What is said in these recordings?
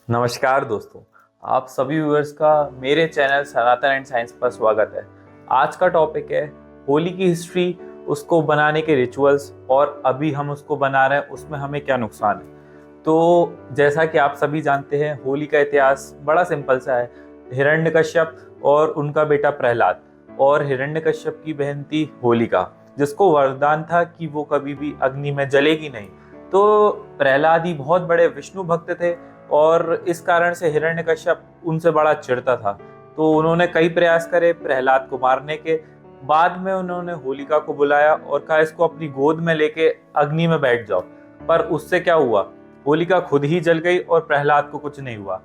नमस्कार दोस्तों, आप सभी व्यूअर्स का मेरे चैनल सनातन एंड साइंस पर स्वागत है। आज का टॉपिक है होली की हिस्ट्री, उसको बनाने के रिचुअल्स और अभी हम उसको बना रहे हैं उसमें हमें क्या नुकसान है। तो जैसा कि आप सभी जानते हैं, होली का इतिहास बड़ा सिंपल सा है। हिरण्यकश्यप और उनका बेटा प्रहलाद, और हिरण्यकश्यप की बहन थी होलिका, जिसको वरदान था कि वो कभी भी अग्नि में जलेगी नहीं। तो प्रहलाद ही बहुत बड़े विष्णु भक्त थे और इस कारण से हिरण्यकश्यप उनसे बड़ा चिढ़ता था। तो उन्होंने कई प्रयास करे प्रहलाद को मारने के। बाद में उन्होंने होलिका को बुलाया और कहा इसको अपनी गोद में लेके अग्नि में बैठ जाओ। पर उससे क्या हुआ, होलिका खुद ही जल गई और प्रहलाद को कुछ नहीं हुआ।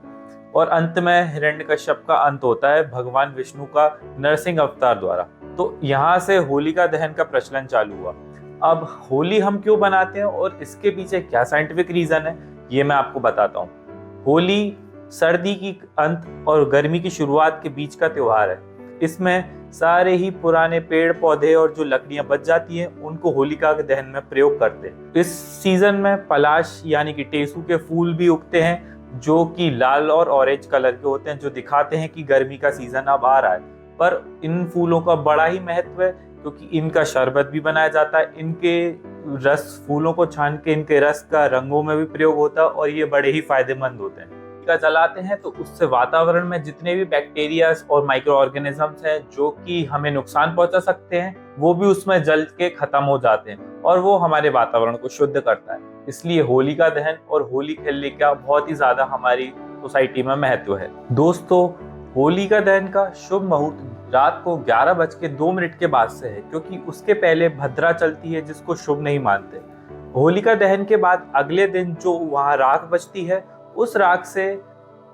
और अंत में हिरण्यकश्यप का अंत होता है भगवान विष्णु का नरसिंह अवतार द्वारा। तो यहाँ से होलिका दहन का प्रचलन चालू हुआ। अब होली हम क्यों बनाते हैं और इसके पीछे क्या साइंटिफिक रीजन है, ये मैं आपको बताता हूँ। होली सर्दी की अंत और गर्मी की शुरुआत के बीच का त्योहार है। इसमें सारे ही पुराने पेड़ पौधे और जो लकड़ियां बच जाती हैं उनको होलिका के दहन में प्रयोग करते हैं। इस सीजन में पलाश यानी कि टेसू के फूल भी उगते हैं, जो कि लाल और ऑरेंज कलर के होते हैं, जो दिखाते हैं कि गर्मी का सीजन अब आ रहा है। पर इन फूलों का बड़ा ही महत्व है, क्योंकि इनका शरबत भी बनाया जाता है। इनके रस, फूलों को छान के इनके रस का रंगों में भी प्रयोग होता है और ये बड़े ही फायदेमंद होते हैं। का जलाते हैं तो उससे वातावरण में जितने भी बैक्टीरिया और माइक्रो ऑर्गेनिजम्स हैं जो कि हमें नुकसान पहुंचा सकते हैं, वो भी उसमें जल के खत्म हो जाते हैं और वो हमारे वातावरण को शुद्ध करता है। इसलिए होली का दहन और होली खेलने का बहुत ही ज्यादा हमारी सोसाइटी में महत्व है। दोस्तों, होली का दहन का शुभ मुहूर्त रात को 11:02 के बाद से है, क्योंकि उसके पहले भद्रा चलती है जिसको शुभ नहीं मानते। होलिका दहन के बाद अगले दिन जो वहां राख बचती है, उस राख से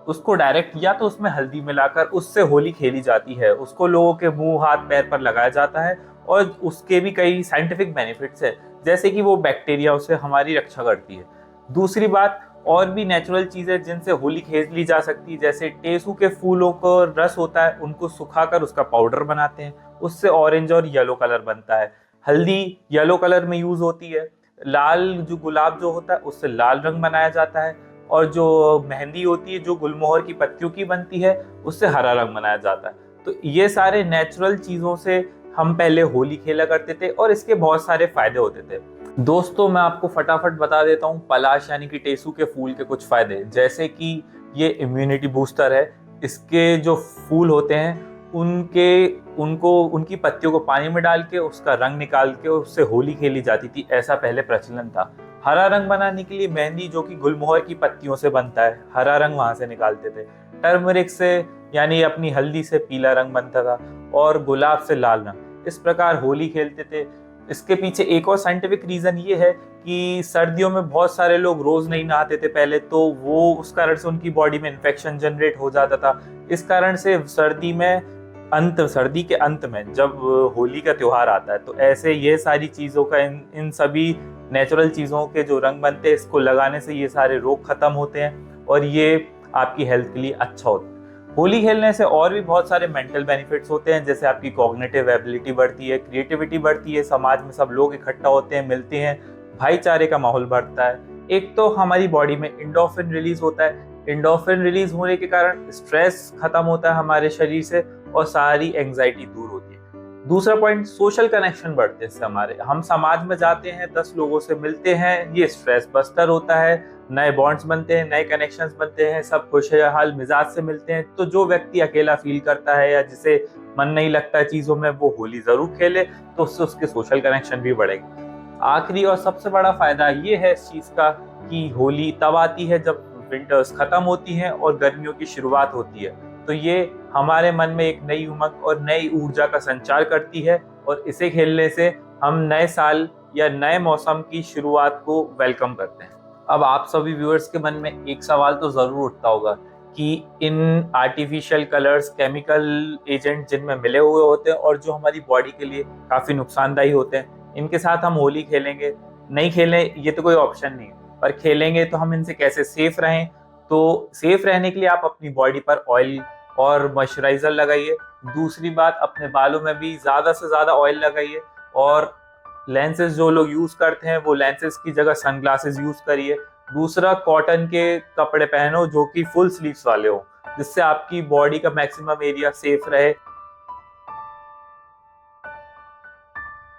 उसको डायरेक्ट या तो उसमें हल्दी मिलाकर उससे होली खेली जाती है। उसको लोगों के मुंह हाथ पैर पर लगाया जाता है और उसके भी कई साइंटिफिक बेनिफिट्स है, जैसे कि वो बैक्टीरिया से हमारी रक्षा करती है। दूसरी बात, और भी नेचुरल चीजें जिनसे होली खेली जा सकती है, जैसे टेसू के फूलों को रस होता है, उनको सुखाकर उसका पाउडर बनाते हैं, उससे ऑरेंज और येलो कलर बनता है। हल्दी येलो कलर में यूज होती है। लाल जो गुलाब जो होता है उससे लाल रंग बनाया जाता है, और जो मेहंदी होती है जो गुलमोहर की पत्तियों की बनती है, उससे हरा रंग बनाया जाता है। तो ये सारे नेचुरल चीजों से हम पहले होली खेला करते थे और इसके बहुत सारे फायदे होते थे। दोस्तों, मैं आपको फटाफट बता देता हूँ पलाश यानी कि टेसू के फूल के कुछ फायदे। जैसे कि ये इम्यूनिटी बूस्टर है। इसके जो फूल होते हैं उनकी पत्तियों को पानी में डाल के उसका रंग निकाल के उससे होली खेली जाती थी, ऐसा पहले प्रचलन था। हरा रंग बनाने के लिए मेहंदी, जो कि गुलमोहर की पत्तियों से बनता है, हरा रंग वहां से निकालते थे। टर्मरिक से यानी अपनी हल्दी से पीला रंग बनता था, और गुलाब से लाल रंग। इस प्रकार होली खेलते थे। इसके पीछे एक और साइंटिफिक रीजन ये है कि सर्दियों में बहुत सारे लोग रोज नहीं नहाते थे पहले, तो वो उस कारण से उनकी बॉडी में इन्फेक्शन जनरेट हो जाता था। इस कारण से सर्दी के अंत में जब होली का त्योहार आता है, तो ऐसे ये सारी चीजों का इन सभी नेचुरल चीजों के जो रंग बनते हैं, इसको लगाने से ये सारे रोग खत्म होते हैं और ये आपकी हेल्थ के लिए अच्छा होता है। होली खेलने से और भी बहुत सारे मेंटल बेनिफिट्स होते हैं, जैसे आपकी कॉग्निटिव एबिलिटी बढ़ती है, क्रिएटिविटी बढ़ती है, समाज में सब लोग इकट्ठा होते हैं, मिलते हैं, भाईचारे का माहौल बढ़ता है। एक तो हमारी बॉडी में एंडोर्फिन रिलीज होता है। एंडोर्फिन रिलीज होने के कारण स्ट्रेस खत्म होता है हमारे शरीर से और सारी एंग्जाइटी दूर होती है। दूसरा पॉइंट, सोशल कनेक्शन बढ़ते हैं इससे हमारे। हम समाज में जाते हैं, 10 लोगों से मिलते हैं, ये स्ट्रेस बस्टर होता है, नए बॉन्ड्स बनते हैं, नए कनेक्शंस बनते हैं, सब खुशहाल मिजाज से मिलते हैं। तो जो व्यक्ति अकेला फील करता है या जिसे मन नहीं लगता चीजों में, वो होली जरूर खेले, तो उससे उसके सोशल कनेक्शन भी बढ़ेंगे। आखिरी और सबसे बड़ा फायदा ये है इस चीज का कि होली तब आती है जब विंटर्स खत्म होती हैं और गर्मियों की शुरुआत होती है। तो ये हमारे मन में एक नई उमंग और नई ऊर्जा का संचार करती है, और इसे खेलने से हम नए साल या नए मौसम की शुरुआत को वेलकम करते हैं। अब आप सभी व्यूअर्स के मन में एक सवाल तो जरूर उठता होगा कि in artificial colours, chemical agent जिनमें मिले हुए होते हैं और जो हमारी बॉडी के लिए काफी नुकसानदायी होते हैं, इनके साथ हम होली खेलेंगे? नहीं खेलें ये तो कोई ऑप्शन नहीं है, पर खेलेंगे तो हम इनसे कैसे सेफ रहें? तो सेफ रहने के लिए आप अपनी बॉडी पर ऑयल और मॉइस्चराइजर लगाइए। दूसरी बात, अपने बालों में भी ज्यादा से ज्यादा ऑयल लगाइए, और लेंसेज जो लोग यूज करते हैं वो लेंसेज की जगह सनग्लासेस यूज करिए। दूसरा, कॉटन के कपड़े पहनो जो कि फुल स्लीव्स वाले हो, जिससे आपकी बॉडी का मैक्सिमम एरिया सेफ रहे।